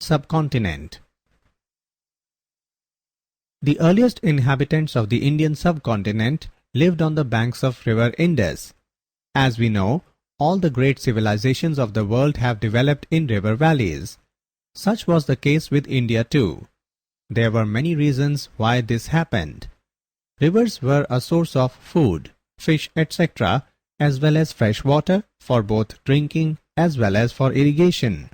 Subcontinent. The earliest inhabitants of the Indian subcontinent lived on the banks of river Indus. As we know, all the great civilizations of the world have developed in river valleys. Such was the case with India too. There were many reasons why this happened. Rivers were a source of food, fish, etc., as well as fresh water for both drinking as well as for irrigation.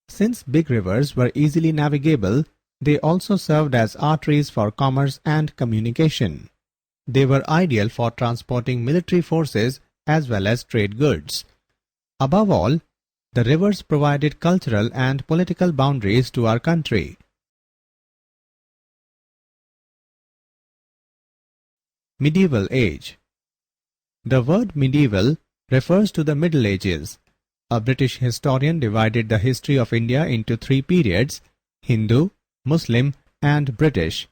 Since big rivers were easily navigable, they also served as arteries for commerce and communication. They were ideal for transporting military forces as well as trade goods. Above all, the rivers provided cultural and political boundaries to our country. Medieval Age. The word medieval refers to the Middle Ages. A British historian divided the history of India into three periods: Hindu, Muslim, and British.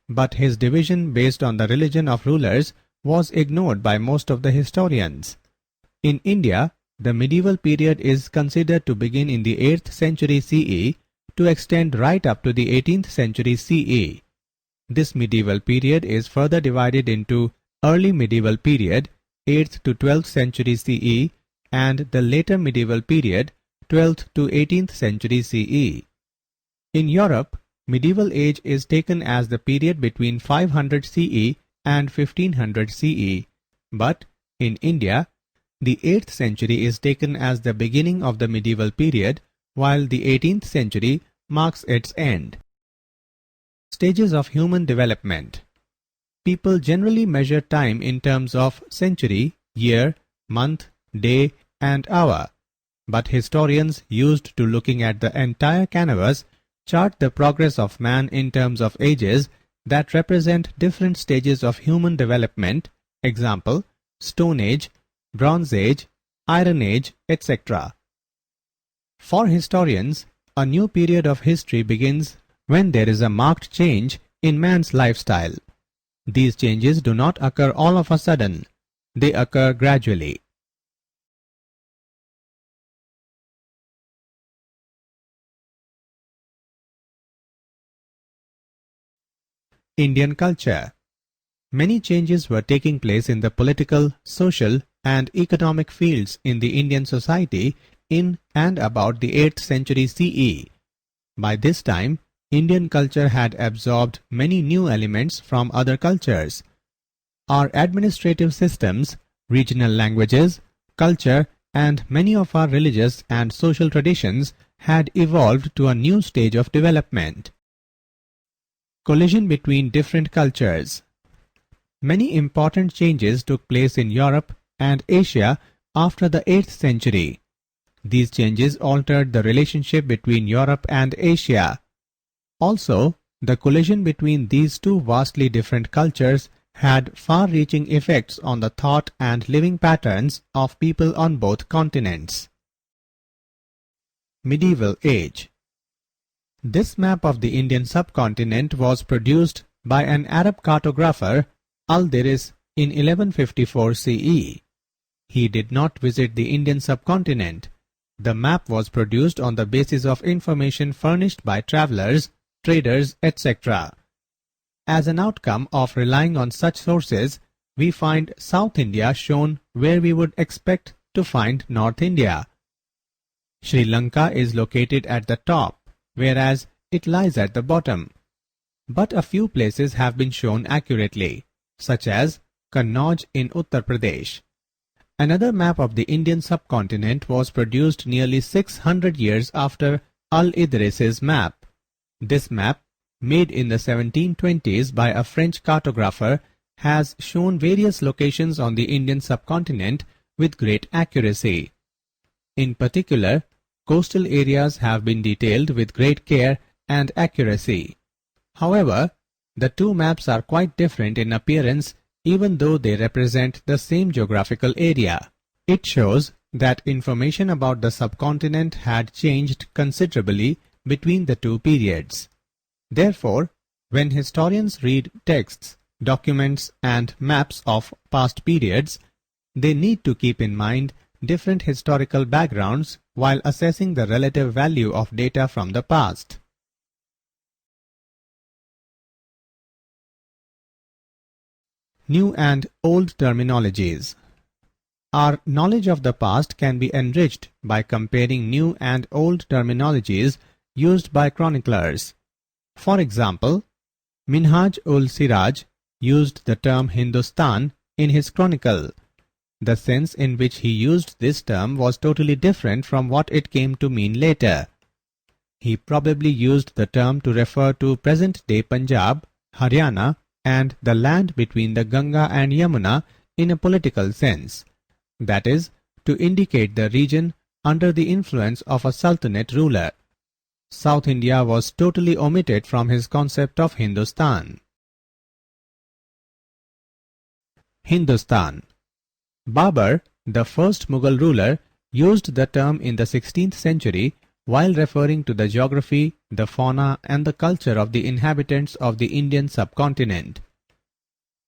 But his division based on the religion of rulers was ignored by most of the historians. In India, the medieval period is considered to begin in the 8th century CE to extend right up to the 18th century CE. This medieval period is further divided into early medieval period, 8th to 12th century CE, and the later medieval period, 12th to 18th century CE. In Europe, medieval age is taken as the period between 500 CE and 1500 CE, but in India, the 8th century is taken as the beginning of the medieval period, while the 18th century marks its end. Stages of human development. People generally measure time in terms of century, year, month, day, and hour, but historians used to looking at the entire canvas chart the progress of man in terms of ages that represent different stages of human development, example, Stone Age, Bronze Age, Iron Age, etc. For historians, a new period of history begins when there is a marked change in man's lifestyle. These changes do not occur all of a sudden. They occur gradually. Indian culture. Many changes were taking place in the political, social, and economic fields in the Indian society in and about the 8th century CE. By this time, Indian culture had absorbed many new elements from other cultures. Our administrative systems, regional languages, culture, and many of our religious and social traditions had evolved to a new stage of development. Collision between different cultures. Many important changes took place in Europe and Asia after the 8th century. These changes altered the relationship between Europe and Asia. Also, the collision between these two vastly different cultures had far-reaching effects on the thought and living patterns of people on both continents. Medieval Age. This map of the Indian subcontinent was produced by an Arab cartographer, Al-Diris, in 1154 CE. He did not visit the Indian subcontinent. The map was produced on the basis of information furnished by travelers, traders, etc. As an outcome of relying on such sources, we find South India shown where we would expect to find North India. Sri Lanka is located at the top, whereas it lies at the bottom. But a few places have been shown accurately, such as Kannauj in Uttar Pradesh. Another map of the Indian subcontinent was produced nearly 600 years after Al-Idris's map. This map, made in the 1720s by a French cartographer, has shown various locations on the Indian subcontinent with great accuracy. In particular, coastal areas have been detailed with great care and accuracy. However, the two maps are quite different in appearance even though they represent the same geographical area. It shows that information about the subcontinent had changed considerably between the two periods. Therefore, when historians read texts, documents, and maps of past periods, they need to keep in mind different historical backgrounds while assessing the relative value of data from the past. New and old terminologies. Our knowledge of the past can be enriched by comparing new and old terminologies used by chroniclers. For example, Minhaj-ul-Siraj used the term Hindustan in his chronicle. The sense in which he used this term was totally different from what it came to mean later. He probably used the term to refer to present-day Punjab, Haryana, and the land between the Ganga and Yamuna in a political sense, that is, to indicate the region under the influence of a sultanate ruler. South India was totally omitted from his concept of Hindustan. Hindustan. Babur, the first Mughal ruler, used the term in the 16th century while referring to the geography, the fauna and the culture of the inhabitants of the Indian subcontinent.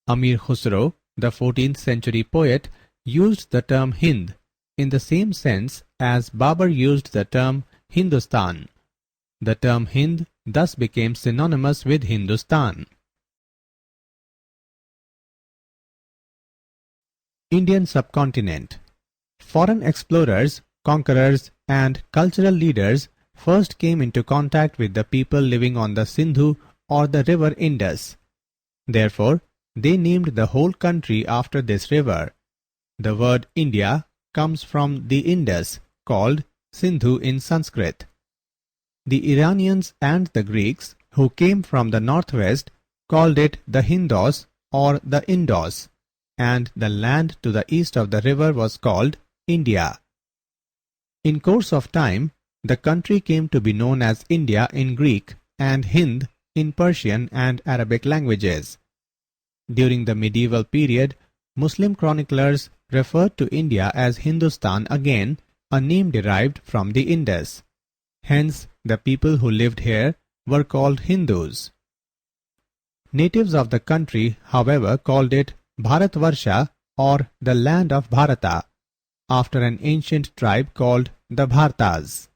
Amir Khusro, the 14th century poet, used the term Hind in the same sense as Babur used the term Hindustan. The term Hind thus became synonymous with Hindustan. Indian subcontinent. Foreign explorers, conquerors and cultural leaders first came into contact with the people living on the Sindhu or the river Indus. Therefore, they named the whole country after this river. The word India comes from the Indus, called Sindhu in Sanskrit. The Iranians and the Greeks, who came from the northwest, called it the Hindos or the Indos, and the land to the east of the river was called India. In course of time, the country came to be known as India in Greek and Hind in Persian and Arabic languages. During the medieval period, Muslim chroniclers referred to India as Hindustan again, a name derived from the Indus. Hence, the people who lived here were called Hindus. Natives of the country, however, called it Bharatvarsha or the land of Bharata, after an ancient tribe called the Bhartas.